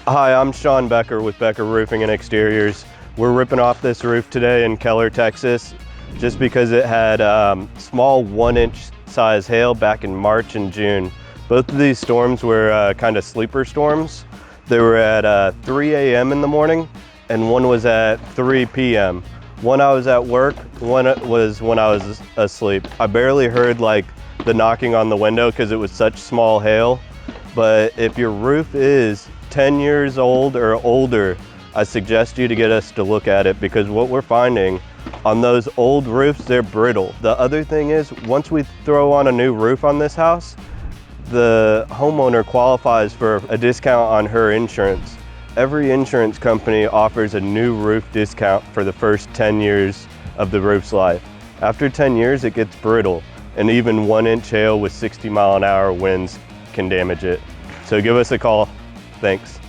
Hi, I'm Sean Becker with Becker Roofing and Exteriors. We're ripping off this roof today in Keller, Texas, just because it had small 1-inch size hail back in March and June. Both of these storms were kind of sleeper storms. They were at 3 a.m. in the morning, and one was at 3 p.m. One I was at work, one was when I was asleep. I barely heard like the knocking on the window because it was such small hail. But if your roof is 10 years old or older, I suggest you to get us to look at it, because what we're finding on those old roofs, they're brittle. The other thing is, once we throw on a new roof on this house, the homeowner qualifies for a discount on her insurance. Every insurance company offers a new roof discount for the first 10 years of the roof's life. After 10 years, it gets brittle, and even 1-inch hail with 60-mile-an-hour winds can damage it. So give us a call. Thanks.